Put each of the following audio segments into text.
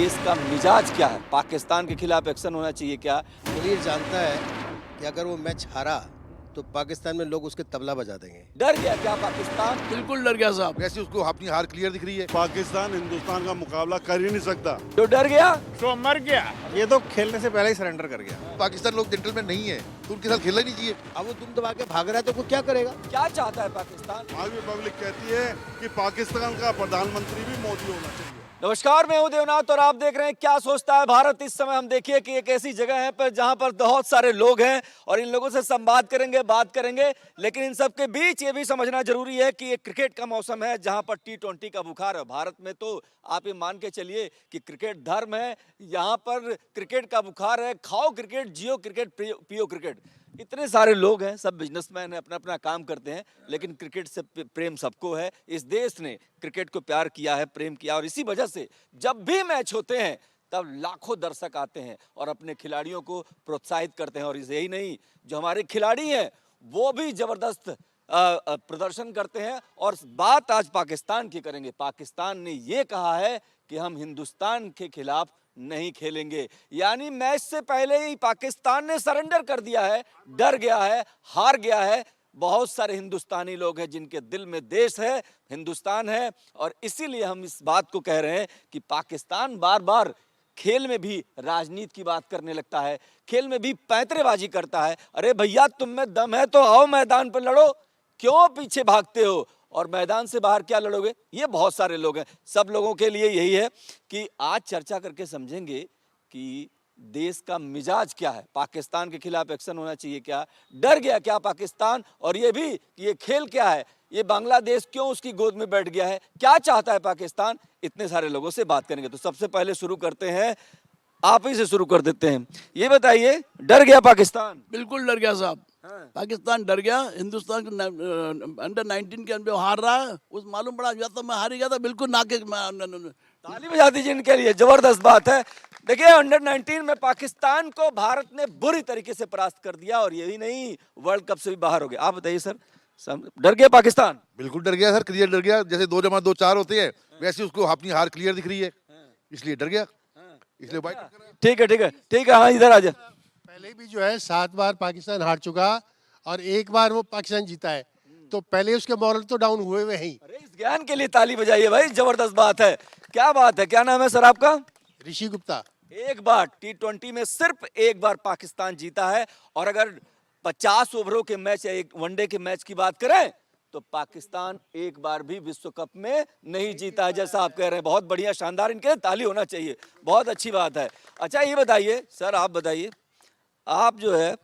देश का मिजाज क्या है? पाकिस्तान के खिलाफ एक्शन होना चाहिए क्या? दिलीर जानता है कि अगर वो मैच हारा तो पाकिस्तान में लोग उसके तबला बजा देंगे। डर गया क्या पाकिस्तान? बिल्कुल डर गया साहब। वैसे उसको अपनी हार क्लियर दिख रही है। पाकिस्तान हिंदुस्तान का मुकाबला कर ही नहीं सकता। जो डर गया तो मर गया। ये तो खेलने से पहले ही सरेंडर कर गया। पाकिस्तान लोग जेंटलमैन नहीं है तो उनके साथ खेलना ही नहीं चाहिए। अब वो दुम दबा के भाग रहा है तो वो क्या करेगा? क्या चाहता है पाकिस्तान? आज भी पब्लिक कहती है कि पाकिस्तान का प्रधानमंत्री भी मोदी होना चाहिए। नमस्कार, मैं हूं देवनाथ और आप देख रहे हैं क्या सोचता है भारत। इस समय हम देखिए कि एक ऐसी जगह है पर जहां पर बहुत सारे लोग हैं और इन लोगों से संवाद करेंगे, बात करेंगे, लेकिन इन सब के बीच ये भी समझना जरूरी है कि ये क्रिकेट का मौसम है जहां पर T20 का बुखार है। भारत में तो आप ये मान के चलिए कि क्रिकेट धर्म है, यहाँ पर क्रिकेट का बुखार है। खाओ क्रिकेट, जियो क्रिकेट, पियो क्रिकेट। इतने सारे लोग हैं, सब बिजनेसमैन हैं, अपना अपना काम करते हैं, लेकिन क्रिकेट से प्रेम सबको है। इस देश ने क्रिकेट को प्यार किया है, प्रेम किया, और इसी वजह से जब भी मैच होते हैं तब लाखों दर्शक आते हैं और अपने खिलाड़ियों को प्रोत्साहित करते हैं। और यही नहीं, जो हमारे खिलाड़ी हैं वो भी जबरदस्त प्रदर्शन करते हैं। और बात आज पाकिस्तान की करेंगे। पाकिस्तान ने ये कहा है कि हम हिंदुस्तान के खिलाफ नहीं खेलेंगे, यानी मैच से पहले ही पाकिस्तान ने सरेंडर कर दिया है, डर गया है, हार गया है। बहुत सारे हिंदुस्तानी लोग हैं जिनके दिल में देश है, हिंदुस्तान है, और इसीलिए हम इस बात को कह रहे हैं कि पाकिस्तान बार बार खेल में भी राजनीति की बात करने लगता है, खेल में भी पैंतरेबाजी करता है। अरे भैया, तुम में दम है तो आओ मैदान पर लड़ो, क्यों पीछे भागते हो? और मैदान से बाहर क्या लड़ोगे? ये बहुत सारे लोग हैं। सब लोगों के लिए यही है कि आज चर्चा करके समझेंगे कि देश का मिजाज क्या है। पाकिस्तान के खिलाफ एक्शन होना चाहिए क्या? डर गया क्या पाकिस्तान? और ये भी कि ये खेल क्या है, ये बांग्लादेश क्यों उसकी गोद में बैठ गया है, क्या चाहता है पाकिस्तान? इतने सारे लोगों से बात करेंगे। तो सबसे पहले शुरू करते हैं, आप ही से शुरू कर देते हैं। ये बताइए, डर गया पाकिस्तान? बिल्कुल डर गया साहब। पाकिस्तान डर गया। हिंदुस्तान के अंडर 19 के अंदर हार रहा है, उस मालूम पड़ा या तो मैं हार ही गया था। बिल्कुल नाके ताली बजा दीजिए इनके लिए, जबरदस्त बात है। देखिए, अंडर 19 में पाकिस्तान को भारत ने बुरी तरीके से परास्त कर दिया और यही नहीं, वर्ल्ड कप से भी बाहर हो गया। आप बताइए सर, डर गया पाकिस्तान? बिल्कुल डर गया सर, क्लियर डर गया। जैसे 2 जमा 2 4 होते हैं, वैसे उसको अपनी हार क्लियर दिख रही है, इसलिए डर गया, इसलिए बाइट कर रहा है। ठीक है, ठीक है, ठीक है। हाँ, इधर आ जा। पहले भी जो है 7 बार पाकिस्तान हार चुका और 1 बार वो पाकिस्तान जीता है, तो पहले उसके मॉरल तो डाउन हुए हुए हैं। अरे इस ज्ञान के लिए ताली बजाइए भाई, जबरदस्त बात है। क्या बात है, क्या नाम है सर आपका? ऋषि गुप्ता। एक बार T20 में सिर्फ एक बार पाकिस्तान जीता है, और अगर 50 ओवरों के मैच या एक वनडे के मैच की बात करें तो पाकिस्तान एक बार भी विश्व कप में नहीं जीता है, जैसा आप कह रहे हैं। बहुत बढ़िया, शानदार, इनके लिए ताली होना चाहिए, बहुत अच्छी बात है। अच्छा ये बताइए सर, आप बताइए, आप जो है,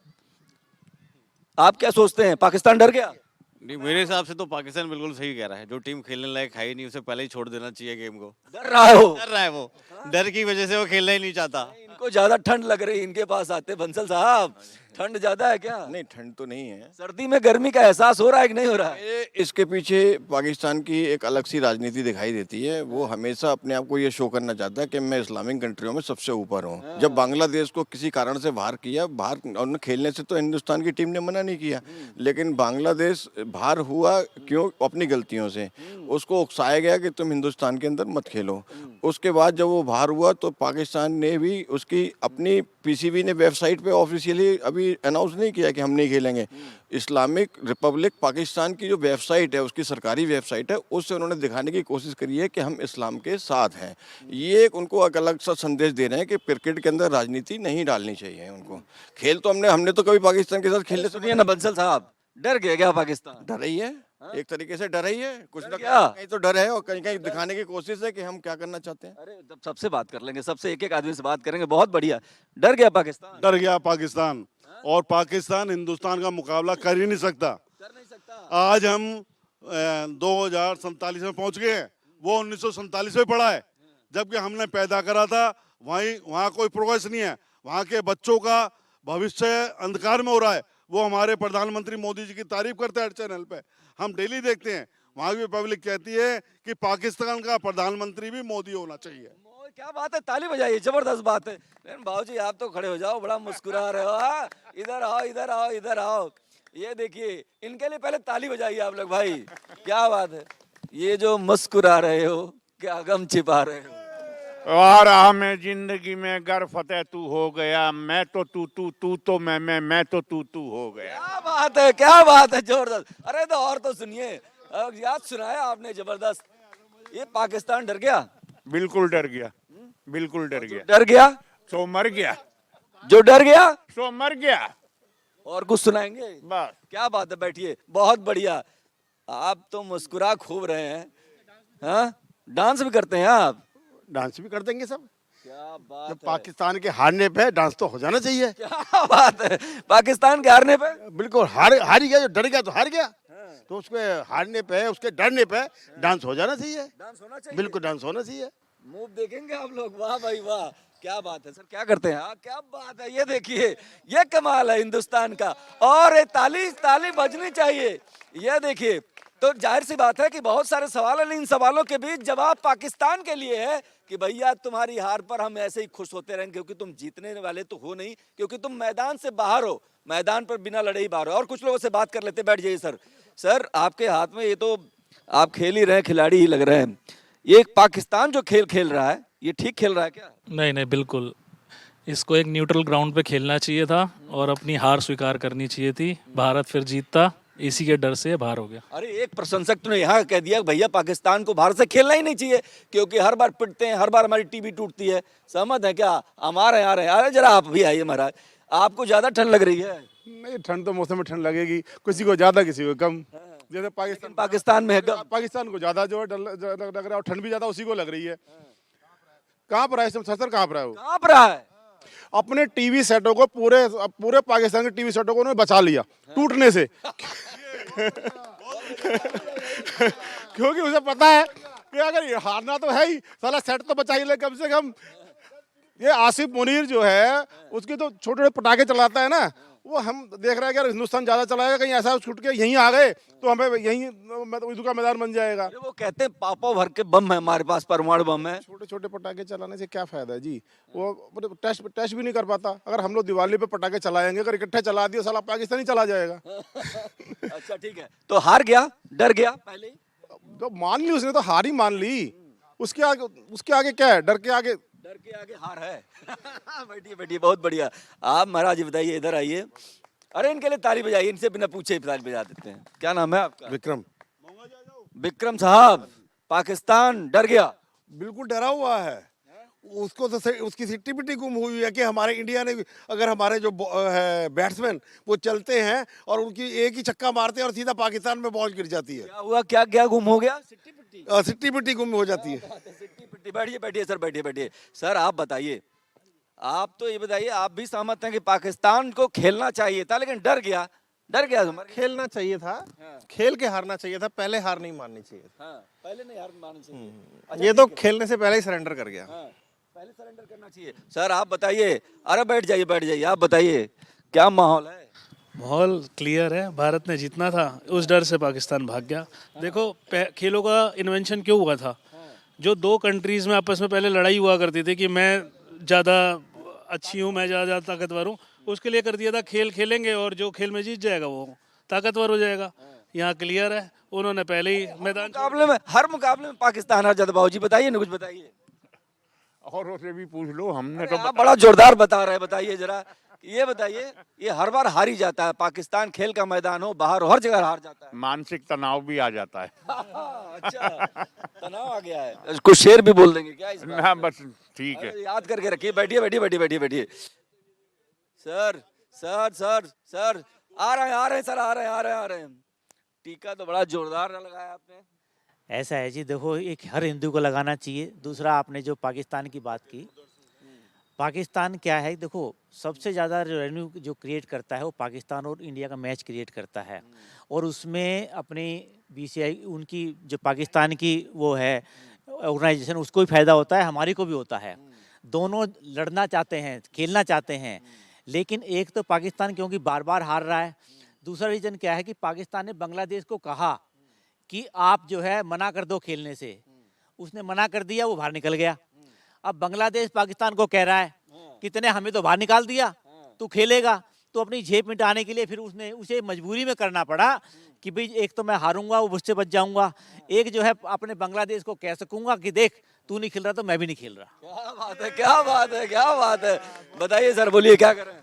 आप क्या सोचते हैं, पाकिस्तान डर गया? नहीं, मेरे हिसाब से तो पाकिस्तान बिल्कुल सही कह रहा है। जो टीम खेलने लायक है ही नहीं, उसे पहले ही छोड़ देना चाहिए गेम को। डर रहा है वो? डर रहा है वो, डर की वजह से वो खेलना ही नहीं चाहता। इनको ज्यादा ठंड लग रही है, इनके पास आते बंसल साहब। ठंड ज्यादा है क्या? नहीं, ठंड तो नहीं है। सर्दी में गर्मी का एहसास हो रहा है कि नहीं हो रहा है? इसके पीछे पाकिस्तान की एक अलग सी राजनीति दिखाई देती है। वो हमेशा अपने आप को ये शो करना चाहता है कि मैं इस्लामिक कंट्रियों में सबसे ऊपर हूँ। जब बांग्लादेश को किसी कारण से बाहर किया, बाहर उन्होंने खेलने से तो हिंदुस्तान की टीम ने मना नहीं किया, लेकिन बांग्लादेश बाहर हुआ क्यों? अपनी गलतियों से उसको उकसाया गया कि तुम हिंदुस्तान के अंदर मत खेलो। उसके बाद जब वो बाहर हुआ तो पाकिस्तान ने भी उसकी अपनी पीसीबी ने वेबसाइट पे ऑफिशियली अभी अनाउंस नहीं किया कि हम नहीं खेलेंगे। इस्लामिक रिपब्लिक पाकिस्तान की जो वेबसाइट है, उसकी सरकारी वेबसाइट है, उससे उन्होंने दिखाने की कोशिश करी है कि हम इस्लाम के साथ हैं। ये एक उनको एक अलग सा संदेश दे रहे हैं कि क्रिकेट के अंदर राजनीति नहीं डालनी चाहिए उनको। खेल तो हमने तो कभी पाकिस्तान के साथ खेलने सुनिए ना बंसल साहब, डर गया क्या पाकिस्तान? डर रही है, एक तरीके से डर रही है, कुछ ना क्या? कहीं तो डर है और कहीं कहीं दिखाने की कोशिश है कि हम क्या करना चाहते हैं। अरे जब सबसे बात कर लेंगे, सबसे एक एक आदमी से बात करेंगे। बहुत बढ़िया, डर गया पाकिस्तान? डर गया पाकिस्तान, और पाकिस्तान हिंदुस्तान का मुकाबला कर ही नहीं सकता। कर नहीं सकता। आज हम 2047 में पहुंच गए हैं, वो 1947 में पड़ा है। जबकि हमने पैदा करा था, वहाँ कोई प्रोग्रेस नहीं है। वहाँ के बच्चों का भविष्य अंधकार में हो रहा है। वो हमारे प्रधानमंत्री मोदी जी की तारीफ करते हैं हर चैनल पे, हम डेली देखते हैं। वहाँ की पब्लिक कहती है कि पाकिस्तान का प्रधानमंत्री भी मोदी होना चाहिए। क्या बात है, ताली बजाइए, जबरदस्त बात है। लेकिन बाबूजी आप तो खड़े हो जाओ, बड़ा मुस्कुरा रहे हो। हाँ? इधर आओ, इधर आओ, इधर आओ। ये देखिए, इनके लिए पहले ताली बजाइए आप लोग भाई, क्या बात है। ये जो मुस्कुरा रहे हो, क्या गम छिपा रहे हो? और हमें जिंदगी में गर फतेह तू हो गया, मैं तो तू तो मैं तो तू हो गया। क्या बात है, क्या बात है, जबरदस्त। अरे तो और तो सुनिए, याद सुनाया आपने, जबरदस्त। ये पाकिस्तान डर गया? बिल्कुल डर गया, बिल्कुल डर गया। डर गया सो मर गया, जो डर गया। सो मर गया। और कुछ सुनाएंगे? बस क्या बात है, बैठिए। बहुत बढ़िया, आप तो मुस्कुरा खूब रहे हैं। हाँ, डांस भी करते हैं आप? डांस भी कर देंगे सब। क्या बात जब है, पाकिस्तान के हारने पे डांस तो हो जाना चाहिए। क्या बात है। पाकिस्तान के हारने पे बिल्कुल, हार ही गया, जो डर गया तो हार गया। तो उसके हारने पे, उसके डरने पे डांस हो जाना चाहिए। डांस होना चाहिए। बिल्कुल डांस होना चाहिए। मूव देखेंगे आप लोग? वाह भाई वाह, क्या बात है। सर क्या करते हैं? हाँ, क्या बात है, ये देखिए, ये कमाल है हिंदुस्तान का। और ये ताली ताली बजनी चाहिए। ये देखिए, तो जाहिर सी बात है कि बहुत सारे सवाल हैं, इन सवालों के बीच जवाब पाकिस्तान के लिए है कि भैया तुम्हारी हार पर हम ऐसे ही खुश होते रहेंगे, क्योंकि तुम जीतने वाले तो हो नहीं, क्योंकि तुम मैदान से बाहर हो, मैदान पर बिना लड़े ही बाहर हो। और कुछ लोगों से बात कर लेते, बैठ जाइए सर। सर आपके हाथ में, ये तो आप खेल ही रहे हैं, खिलाड़ी ही लग रहे हैं। ये पाकिस्तान जो खेल खेल रहा है, ये ठीक खेल रहा है क्या? नहीं नहीं, बिल्कुल इसको एक न्यूट्रल ग्राउंड पे खेलना चाहिए था और अपनी हार स्वीकार करनी चाहिए थी। भारत फिर जीतता, इसी के डर से बाहर हो गया। अरे एक प्रशंसक ने यहाँ कह दिया भैया पाकिस्तान को भारत से खेलना ही नहीं चाहिए, क्योंकि हर बार पिटते हैं, हर बार हमारी टीवी टूटती है। सहमत है क्या? हमारे यहाँ रहे। अरे जरा आप भी आइए महाराज, आपको ज्यादा ठंड लग रही है? नहीं, ठंड तो मौसम में ठंड लगेगी, किसी को ज्यादा किसी को कम। जैसे पाकिस्तान में है पाकिस्तान को ज्यादा जो है लग रहा है, और ठंड भी ज्यादा उसी को लग रही है। कहाँ पर है सर, कहाँ पर है वो? कहाँ पर है? अपने टीवी सेटों को, पूरे पाकिस्तान के टीवी सेटों को उन्होंने बचा लिया टूटने से। क्योंकि उसे पता है कि अगर ये हारना तो है ही, साला सेट तो बचा ही ले कम से कम। ये आसिफ मुनीर जो है, उसके तो छोटे छोटे पटाखे चलाता है ना, वो हम देख रहे हैं कि अगर हिंदुस्तान ज्यादा चलाएगा, कहीं ऐसा छूट के यहीं आ गए तो हमें यहीं उर्दू का मैदान बन जाएगा। वो कहते हैं पापा भर के बम है हमारे पास, परमाणु बम है। छोटे छोटे पटाखे चलाने से क्या फायदा है जी? वो टेस्ट भी नहीं कर पाता। अगर हम लोग दिवाली पे पटाखे चलाएंगे, अगर इकट्ठे चला दिए, साला पाकिस्तान ही चला जाएगा। अच्छा ठीक है, तो हार गया, डर गया पहले ही? तो मान ली उसने, तो हार ही मान ली। उसके आगे क्या है? डर के आगे हार है। बैठिए बैठिए, बहुत बढ़िया। आप महाराज बताइए, इधर आइए। अरे इनके लिए ताली बजाइए, इनसे बिना पूछे ही ताली बजा देते हैं। क्या नाम है आपका? विक्रम। विक्रम साहब, पाकिस्तान डर गया? बिल्कुल डरा हुआ है। उसको तो उसकी सिट्टी पिट्टी गुम हुई है कि हमारे इंडिया ने, अगर हमारे जो बैट्समैन वो चलते हैं और उनकी एक ही छक्का मारते हैं और सीधा पाकिस्तान में बॉल गिर जाती है। क्या हुआ? क्या क्या गुम हो गया? सिट्टी पिट्टी गुम हो जाती है। सिट्टी पिट्टी। बैठिए बैठिए सर, बैठिए बैठिए। सर आप बताइए, आप तो ये बताइए, आप भी सहमत हैं कि पाकिस्तान को खेलना चाहिए था, लेकिन डर गया? डर गया तुम्हारे? खेलना चाहिए था, खेल के हारना चाहिए था, पहले हार नहीं माननी चाहिए। पहले नहीं हार माननी चाहिए। ये तो खेलने से पहले ही सरेंडर कर गया। पहले सरेंडर करना चाहिए। सर आप बताइए। अरे बैठ जाइए बैठ जाइए, आप बताइए क्या माहौल है? माहौल क्लियर है, भारत ने जीतना था, उस डर से पाकिस्तान भाग गया। देखो खेलों का इन्वेंशन क्यों हुआ था? जो दो कंट्रीज में आपस में पहले लड़ाई हुआ करती थी कि मैं ज़्यादा अच्छी हूँ, मैं ज़्यादा ताकतवर हूँ, उसके लिए कर दिया था खेल खेलेंगे और जो खेल में जीत जाएगा वो ताकतवर हो जाएगा। यहाँ क्लियर है, उन्होंने पहले ही मैदान मुकाबले में, हर मुकाबले में पाकिस्तान हार जाता। बाबूजी बताइए ना, कुछ बताइए। और उसे भी पूछ लो, हमने तो आप बड़ा जोरदार बता रहे हैं, बताइए जरा। ये बताइए, ये हर बार हार ही जाता है पाकिस्तान, खेल का मैदान हो, बाहर हो, हर जगह हार जाता है। मानसिक तनाव भी आ जाता है। अच्छा, तनाव आ गया है। कुछ शेर भी बोल देंगे क्या इस बात हाँ में? बस ठीक है। अरे, याद करके रखिए। बैठिए बैठिए बैठिए बैठिए बैठिए। सर सर सर सर आ रहे हैं सर, आ रहे हैं। टीका तो बड़ा जोरदार लगाया आपने। ऐसा है जी, देखो एक हर हिंदू को लगाना चाहिए। दूसरा, आपने जो पाकिस्तान की बात की, पाकिस्तान क्या है, देखो सबसे ज़्यादा रेवेन्यू जो क्रिएट करता है वो पाकिस्तान और इंडिया का मैच क्रिएट करता है। और उसमें अपनी बीसीआई, उनकी जो पाकिस्तान की वो है ऑर्गेनाइजेशन, उसको भी फायदा होता है, हमारी को भी होता है। दोनों लड़ना चाहते हैं, खेलना चाहते हैं, लेकिन एक तो पाकिस्तान क्योंकि बार बार हार रहा है। दूसरा रीज़न क्या है कि पाकिस्तान ने बांग्लादेश को कहा कि आप जो है मना कर दो खेलने से, उसने मना कर दिया, वो बाहर निकल गया। अब बांग्लादेश पाकिस्तान को कह रहा है कि तूने हमें तो बाहर निकाल दिया, तू खेलेगा, तो अपनी झेप मिटाने के लिए फिर उसने उसे मजबूरी में करना पड़ा कि भाई एक तो मैं हारूंगा, वो मुझसे बच जाऊंगा, एक जो है अपने बांग्लादेश को कह सकूंगा कि देख तू नहीं खेल रहा तो मैं भी नहीं खेल रहा। क्या बात है, क्या बात है, क्या बात है। बताइए सर, बोलिए क्या करें।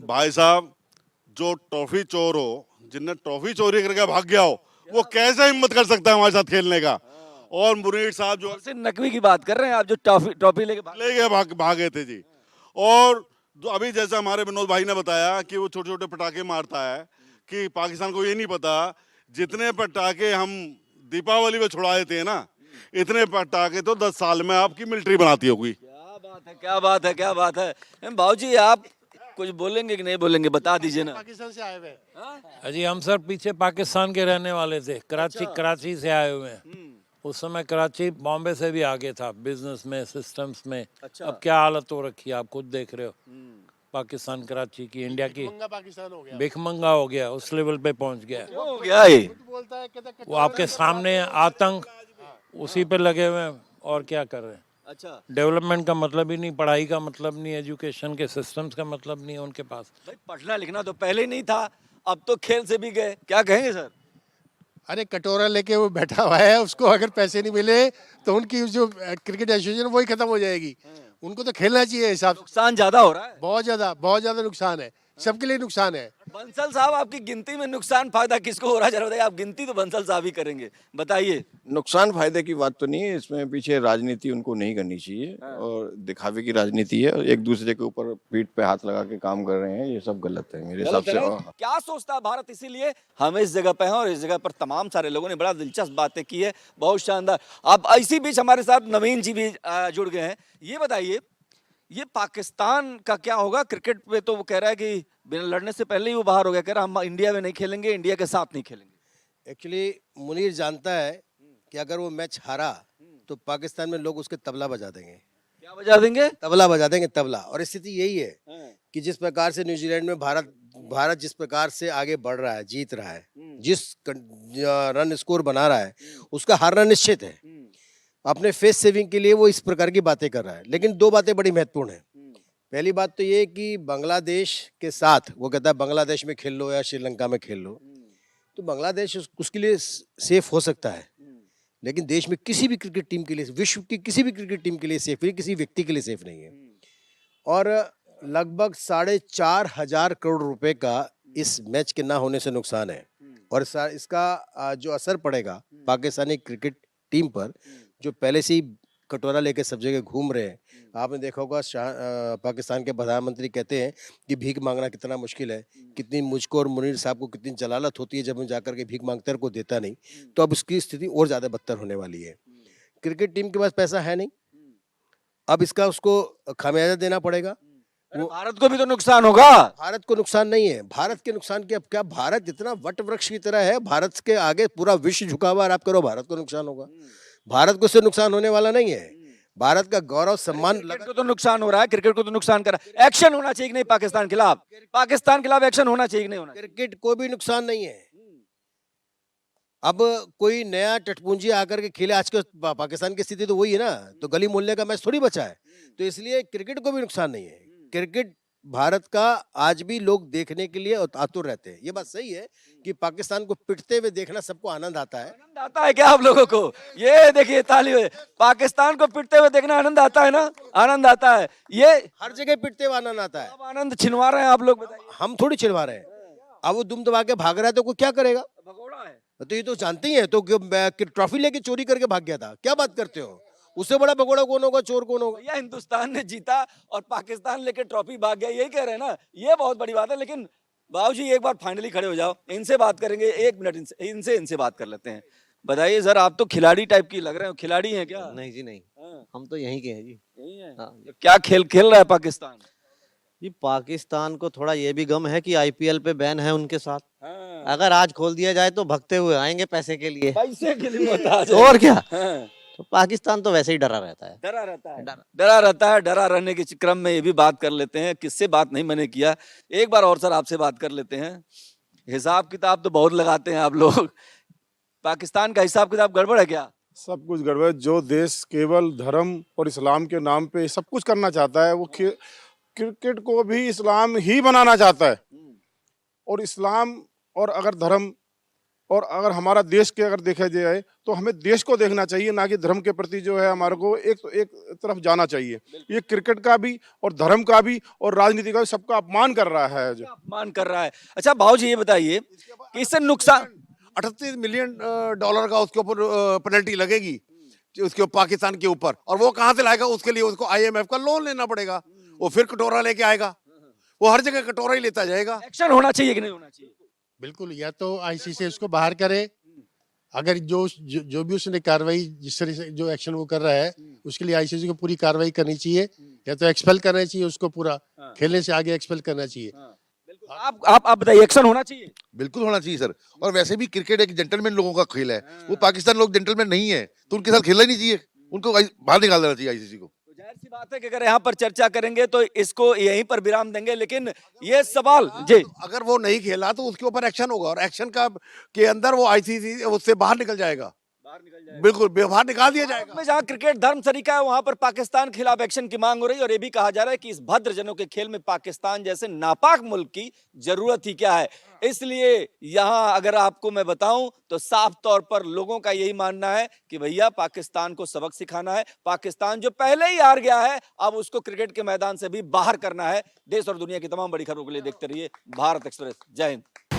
भाई साहब, जो ट्रॉफी चोर हो, जिनने ट्रॉफी चोरी करके भाग गया हो, वो कैसे हिम्मत कर सकता है हमारे साथ खेलने का। और मुनीर साहब जो सिर्फ नकवी की बात कर रहे हैं आप, जो ट्रॉफी लेके भागे थे जी। और जो अभी जैसे हमारे विनोद भाई ने बताया कि वो छोटे छोटे पटाखे मारता है, कि पाकिस्तान को ये नहीं पता जितने पटाखे हम दीपावली में छुड़ाए थे ना, इतने पटाखे तो 10 साल में आपकी मिलिट्री बनाती होगी। क्या बात है, क्या बात है, क्या बात है। भाऊजी आप कुछ बोलेंगे कि नहीं बोलेंगे, बता दीजिए ना। पाकिस्तान से आए हुए अजी हम सर पीछे पाकिस्तान के रहने वाले थे, कराची से आए हुए हैं। उस समय कराची बॉम्बे से भी आगे था बिजनेस में, सिस्टम्स में। अब क्या हालत हो रखी है आप खुद देख रहे हो। पाकिस्तान कराची की, इंडिया की पाकिस्तान हो गया, भिखमंगा हो गया, उस लेवल पे पहुंच गया। हो गया ये, बोलता है कहता वो आपके सामने आतंक उसी पे लगे हुए हैं, और क्या कर रहे हैं। अच्छा डेवलपमेंट का मतलब ही नहीं, पढ़ाई का मतलब नहीं, एजुकेशन के सिस्टम्स का मतलब नहीं है उनके पास। भाई पढ़ना लिखना तो पहले ही नहीं था, अब तो खेल से भी गए, क्या कहेंगे सर। अरे कटोरा लेके वो बैठा हुआ है, उसको अगर पैसे नहीं मिले तो उनकी जो क्रिकेट एसोसिएशन वही खत्म हो जाएगी। उनको तो खेलना चाहिए हिसाब। नुकसान ज्यादा हो रहा है, बहुत ज्यादा नुकसान है, सबके लिए नुकसान है। बंसल साहब आपकी गिनती में नुकसान फायदा किसको हो रहा है, जरा बताइए। आप गिनती तो बंसल साहब ही करेंगे, बताइए। नुकसान फायदे की बात तो नहीं है इसमें, पीछे राजनीति उनको नहीं करनी चाहिए और दिखावे की राजनीति है। एक दूसरे के ऊपर पीठ पे हाथ लगा के काम कर रहे हैं, ये सब गलत है मेरे हिसाब से। क्या सोचता है भारत, इसीलिए हम इस जगह पे हैं और इस जगह पर तमाम सारे लोगों ने बड़ा दिलचस्प बातें की है, बहुत शानदार। अब इसी बीच हमारे साथ नवीन जी भी जुड़ गए हैं। ये बताइए, ये पाकिस्तान का क्या होगा क्रिकेट पे? तो वो कह रहा है कि बिना लड़ने से पहले ही वो बाहर हो गया, कह रहा हम इंडिया में नहीं खेलेंगे, इंडिया के साथ नहीं खेलेंगे। एक्चुअली मुनीर जानता है कि अगर वो मैच हारा तो पाकिस्तान में लोग उसके तबला बजा देंगे। क्या बजा देंगे? तबला बजा देंगे, तबला। और स्थिति यही है कि जिस प्रकार से न्यूजीलैंड में भारत जिस प्रकार से आगे बढ़ रहा है, जीत रहा है, जिस रन स्कोर बना रहा है, उसका हारना निश्चित है। अपने फेस सेविंग के लिए वो इस प्रकार की बातें कर रहा है। लेकिन दो बातें बड़ी महत्वपूर्ण है। पहली बात तो ये कि बांग्लादेश के साथ वो कहता है बांग्लादेश में खेल लो या श्रीलंका में खेल लो, तो बांग्लादेश उसके लिए सेफ हो सकता है, लेकिन देश में किसी भी क्रिकेट टीम के लिए, विश्व की किसी भी क्रिकेट टीम के लिए सेफ नहीं, किसी व्यक्ति के लिए सेफ नहीं है। और लगभग 4,500 करोड़ रुपए का इस मैच के ना होने से नुकसान है। और इसका जो असर पड़ेगा पाकिस्तानी क्रिकेट टीम पर, जो पहले से ही कटोरा लेके सब जगह घूम रहे हैं। आपने देखा होगा पाकिस्तान के प्रधानमंत्री कहते हैं कि भीख मांगना कितना मुश्किल है, कितनी मुझको और मुनीर साहब को कितनी जलालत होती है जब हम जाकर के भीख मांगते हैं, को देता नहीं। तो अब उसकी स्थिति और ज़्यादा बदतर होने वाली है। क्रिकेट टीम के पास पैसा है नहीं, अब इसका उसको खामियाजा देना पड़ेगा। भारत को भी तो नुकसान होगा। भारत को नुकसान नहीं है, भारत के नुकसान की अब क्या, भारत इतना वट वृक्ष की तरह है, भारत के आगे पूरा विश्व झुका हुआ, आप करो भारत को नुकसान होगा। भारत को इससे नुकसान होने वाला नहीं है। भारत का गौरव सम्मान, क्रिकेट को तो नुकसान हो रहा है, क्रिकेट को तो नुकसान कर रहा है। एक्शन होना चाहिए कि नहीं पाकिस्तान खिलाफ? पाकिस्तान के खिलाफ एक्शन होना चाहिए कि नहीं होना? क्रिकेट को भी नुकसान नहीं है। अब कोई नया टटपूंजी आकर के खेले, आज के पाकिस्तान की स्थिति तो वही है ना, तो गली मोहल्ले का मैच थोड़ी बचा है। तो इसलिए क्रिकेट को भी नुकसान नहीं है। क्रिकेट भारत का आज भी लोग देखने के लिए आतुर रहते हैं। ये बात सही है कि पाकिस्तान को पिटते हुए देखना सबको आनंद आता है। आनंद आता है क्या आप लोगों को? ये देखिए ताली हुए, पाकिस्तान को पिटते हुए देखना आनंद आता है ना? आनंद आता है, ये हर जगह पिटते हुए आनंद आता है। अब आनंद छिनवा रहे हैं आप लोग, बताइए। हम थोड़ी छिनवा रहे हैं। अब वो दुम दबा के भाग रहा है तो कोई क्या करेगा? भगोड़ा है तो ये तो जानते ही है। तो ट्रॉफी लेके चोरी करके भाग गया था, क्या बात करते हो? उससे बड़ा भगोड़ा कौन होगा, चोर कौन होगा? भैया हिंदुस्तान ने जीता और पाकिस्तान लेके ट्रॉफी भाग गया, यही कह रहे हैं ना? ये बहुत बड़ी बात है। लेकिन बाबूजी एक बार फाइनली खड़े हो जाओ, इनसे बात करेंगे, 1 मिनट इनसे बात कर लेते हैं। बताइए सर, आप तो खिलाड़ी टाइप की लग रहे हो, खिलाड़ी हैं क्या? नहीं जी नहीं, हम तो यहीं के हैं जी। यही है। हाँ। तो क्या खेल खेल रहा है पाकिस्तान? जी पाकिस्तान को थोड़ा ये भी गम है कि आईपीएल पे बैन है उनके साथ। हाँ। अगर आज खोल दिया जाए तो भगते हुए आएंगे पैसे के लिए। पैसे के लिए मोहताज है। और क्या। हाँ। तो पाकिस्तान तो वैसे ही डरा रहता है। डरा रहता है, डरा रहता है। डरा रहने के क्रम में ये भी बात कर लेते हैं, किससे बात नहीं मैंने किया। एक बार और सर आपसे बात कर लेते हैं। हिसाब किताब तो बहुत लगाते हैं आप लोग, पाकिस्तान का हिसाब किताब गड़बड़ है क्या? सब कुछ गड़बड़। जो देश केवल धर्म और इस्लाम के नाम पे सब कुछ करना चाहता है, वो क्रिकेट को भी इस्लाम ही बनाना चाहता है। और इस्लाम और अगर धर्म और अगर हमारा देश के अगर देखा जाए तो हमें देश को देखना चाहिए, ना कि धर्म के प्रति जो है हमारे को एक तरफ जाना चाहिए। ये क्रिकेट का भी और धर्म का भी और राजनीति का भी सबका अपमान कर रहा है जो अपमान कर रहा है। अच्छा भाव जी ये बताइए कि इससे नुकसान 38 मिलियन डॉलर का उसके ऊपर पेनल्टी लगेगी उसके पाकिस्तान के ऊपर, और वो कहाँ से लाएगा? उसके लिए उसको IMF का लोन लेना पड़ेगा, वो फिर कटोरा लेके आएगा, वो हर जगह कटोरा ही लेता जाएगा। एक्शन होना चाहिए कि नहीं होना चाहिए? बिल्कुल, या तो ICC से उसको बाहर करे, अगर जो भी उसने कार्रवाई जिस तरह से जो एक्शन वो कर रहा है उसके लिए ICC को पूरी कार्रवाई करनी चाहिए, या तो एक्सपेल करना चाहिए उसको, पूरा खेलने से आगे एक्सपेल करना चाहिए। आप बताइए, एक्शन होना चाहिए? बिल्कुल होना चाहिए सर। और वैसे भी क्रिकेट एक जेंटलमैन लोगों का खेल है, वो पाकिस्तान लोग जेंटलमैन नहीं है, तो उनके साथ खेलना ही नहीं चाहिए, उनको बाहर निकाल देना चाहिए ICC को। तो जाहिर सी बात है कि अगर यहाँ पर चर्चा करेंगे तो इसको यहीं पर विराम देंगे, लेकिन ये सवाल जी, अगर वो नहीं खेला तो उसके ऊपर एक्शन होगा, और एक्शन का के अंदर वो ICC उससे बाहर निकल जाएगा, बिल्कुल बाहर निकाल दिया जाएगा। में जहाँ क्रिकेट धर्म तरीका है वहां पर पाकिस्तान के खिलाफ एक्शन की मांग हो रही है, और ये भी कहा जा रहा है कि इस भद्र जनों के खेल में पाकिस्तान जैसे नापाक मुल्क की जरूरत ही क्या है। इसलिए यहाँ अगर आपको मैं बताऊं तो साफ तौर पर लोगों का यही मानना है कि भैया पाकिस्तान को सबक सिखाना है। पाकिस्तान जो पहले ही हार गया है, अब उसको क्रिकेट के मैदान से भी बाहर करना है। देश और दुनिया की तमाम बड़ी खबरों के लिए देखते रहिए भारत एक्सप्रेस। जय हिंद।